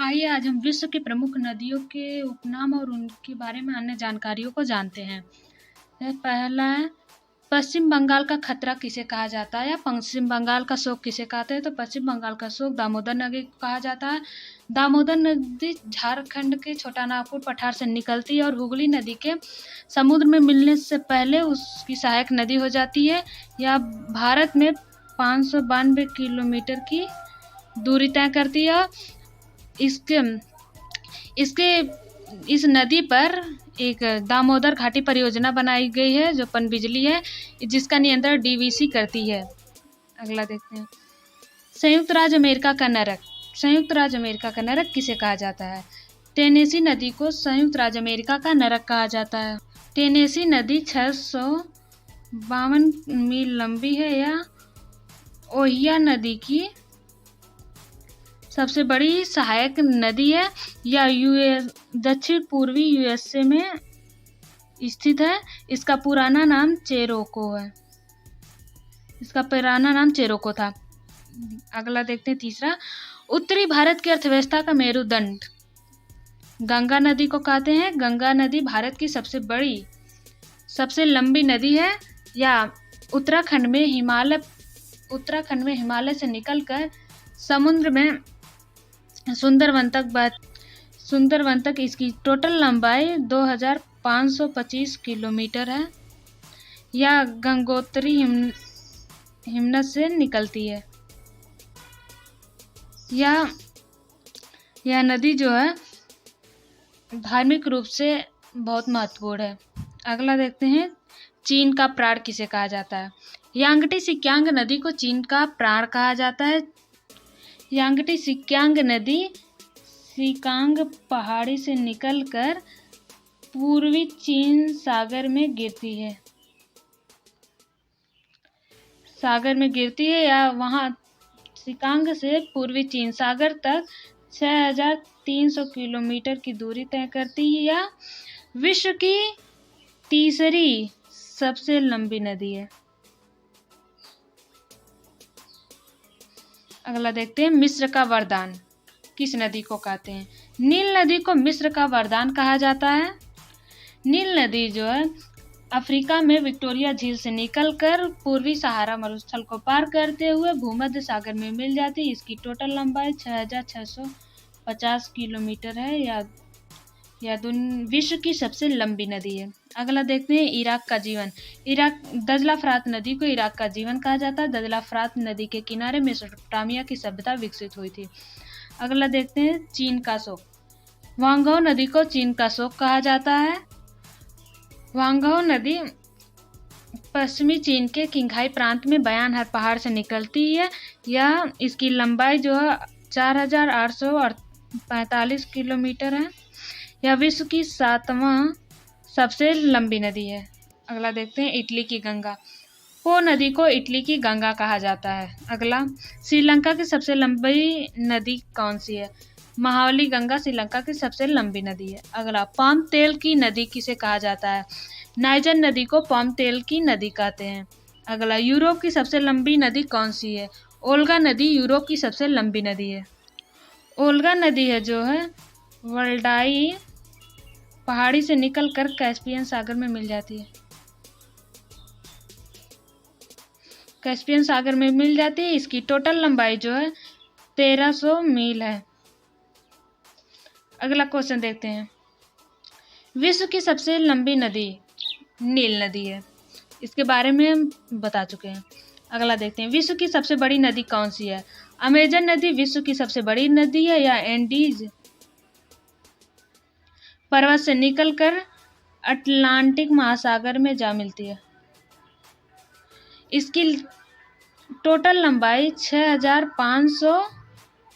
आइए आज हम विश्व की प्रमुख नदियों के उपनाम और उनके बारे में अन्य जानकारियों को जानते हैं। पहला है पश्चिम बंगाल का खतरा किसे कहा जाता है या पश्चिम बंगाल का शोक किसे कहते हैं। तो पश्चिम बंगाल का शोक दामोदर नदी को कहा जाता है। दामोदर नदी झारखंड के छोटा नागपुर पठार से निकलती है और हुगली नदी के समुद्र में मिलने से पहले उसकी सहायक नदी हो जाती है। यह भारत में 592 किलोमीटर की दूरी तय करती है। इसके इसके इस नदी पर एक दामोदर घाटी परियोजना बनाई गई है जो पनबिजली है, जिसका नियंत्रण डीवीसी करती है। अगला देखते हैं संयुक्त राज्य अमेरिका का नरक। संयुक्त राज्य अमेरिका का नरक किसे कहा जाता है। टेनेसी नदी को संयुक्त राज्य अमेरिका का नरक कहा जाता है। टेनेसी नदी 652 मील लंबी है। यह ओहियो नदी की सबसे बड़ी सहायक नदी है। यह दक्षिण पूर्वी यूएसए में स्थित है। इसका पुराना नाम चेरोको था। अगला देखते हैं तीसरा उत्तरी भारत की अर्थव्यवस्था का मेरुदंड गंगा नदी को कहते हैं। गंगा नदी भारत की सबसे लंबी नदी है। या उत्तराखंड में हिमालय से निकलकर समुद्र में सुंदरवन तक इसकी टोटल लंबाई 2525 किलोमीटर है। यह गंगोत्री हिमनद से निकलती है। यह नदी जो है धार्मिक रूप से बहुत महत्वपूर्ण है। अगला देखते हैं चीन का प्राण किसे कहा जाता है। यांगटी सिक्यांग नदी को चीन का प्राण कहा जाता है। यांगटी सिक्यांग नदी सिकांग पहाड़ी से निकलकर पूर्वी चीन सागर में गिरती है। या वहां सिकांग से पूर्वी चीन सागर तक 6300 किलोमीटर की दूरी तय करती है। यह विश्व की तीसरी सबसे लंबी नदी है। अगला देखते हैं मिस्र का वरदान किस नदी को कहते हैं। नील नदी को मिस्र का वरदान कहा जाता है। नील नदी जो है अफ्रीका में विक्टोरिया झील से निकलकर पूर्वी सहारा मरुस्थल को पार करते हुए भूमध्य सागर में मिल जाती है। इसकी टोटल लंबाई 6650 किलोमीटर है। यह विश्व की सबसे लंबी नदी है। अगला देखते हैं इराक का जीवन। दजला फरात नदी को इराक का जीवन कहा जाता है। दजला फरात नदी के किनारे मेसोपोटामिया की सभ्यता विकसित हुई थी। अगला देखते हैं चीन का शोक। वांगहो नदी को चीन का शोक कहा जाता है। वांगहो नदी पश्चिमी चीन के किंघाई प्रांत में बयानहर पहाड़ से निकलती है। यह इसकी लंबाई जो है 4845 किलोमीटर है। यह विश्व की 7वां सबसे लंबी नदी है। अगला देखते हैं इटली की गंगा। पो नदी को इटली की गंगा कहा जाता है। अगला श्रीलंका की सबसे लंबी नदी कौन सी है। महावली गंगा श्रीलंका की सबसे लंबी नदी है। अगला पाम तेल की नदी किसे कहा जाता है। नाइजर नदी को पाम तेल की नदी कहते हैं। अगला यूरोप की सबसे लंबी नदी कौन सी है। ओल्गा नदी यूरोप की सबसे लंबी नदी है। ओल्गा नदी है जो है वल्डाई पहाड़ी से निकलकर कैस्पियन सागर में मिल जाती है। इसकी टोटल लंबाई जो है 1300 मील है। अगला क्वेश्चन देखते हैं विश्व की सबसे लंबी नदी नील नदी है। इसके बारे में हम बता चुके हैं। अगला देखते हैं विश्व की सबसे बड़ी नदी कौन सी है। अमेजन नदी विश्व की सबसे बड़ी नदी है। या एंडीज पर्वत से निकलकर अटलांटिक महासागर में जा मिलती है। इसकी टोटल लंबाई 6500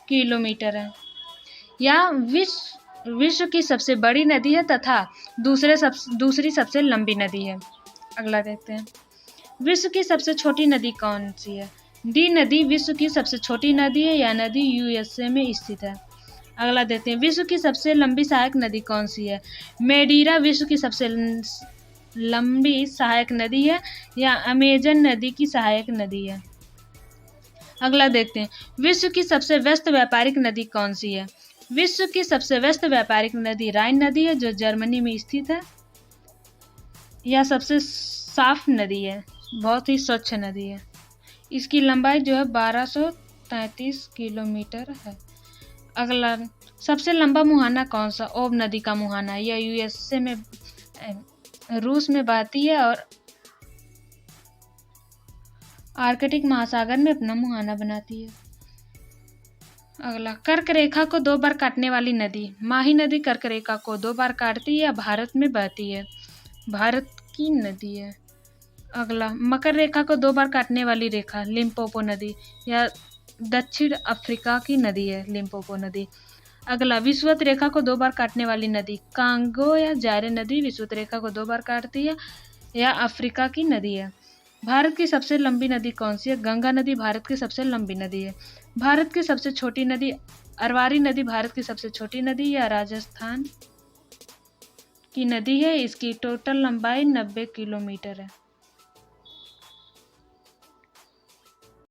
किलोमीटर है। यह विश्व की सबसे बड़ी नदी है तथा दूसरी सबसे लंबी नदी है। अगला देखते हैं विश्व की सबसे छोटी नदी कौन सी है। डी नदी विश्व की सबसे छोटी नदी है। यह नदी यूएसए में स्थित है। अगला देखते हैं विश्व की सबसे लंबी सहायक नदी कौन सी है। मेडीरा विश्व की सबसे लंबी सहायक नदी है। या अमेजन नदी की सहायक नदी है। अगला देखते हैं विश्व की सबसे व्यस्त व्यापारिक नदी कौन सी है। विश्व की सबसे व्यस्त व्यापारिक नदी राइन नदी है, जो जर्मनी में स्थित है। यह सबसे साफ नदी है, बहुत ही स्वच्छ नदी है। इसकी लंबाई जो है 1233 किलोमीटर है। अगला, सबसे लंबा मुहाना कौन सा? ओब नदी का मुहाना। यह यूएसए में, रूस में बहती है और आर्कटिक महासागर में अपना मुहाना बनाती है। अगला, कर्क रेखा को 2 बार काटने वाली नदी। माही नदी कर्क रेखा को 2 बार काटती है, भारत में बहती है, भारत की नदी है। अगला, मकर रेखा को 2 बार काटने वाली रेखा। लिम्पोपो नदी, यह दक्षिण अफ्रीका की नदी है, लिम्पोपो नदी। अगला, विषुवत रेखा को 2 बार काटने वाली नदी। कांगो या जारे नदी विषुवत रेखा को 2 बार काटती है, यह अफ्रीका की नदी है। भारत की सबसे लंबी नदी कौन सी है? गंगा नदी भारत की सबसे लंबी नदी है। भारत की सबसे छोटी नदी अरवारी नदी भारत की सबसे छोटी नदी या राजस्थान की नदी है। इसकी टोटल लंबाई 90 किलोमीटर है।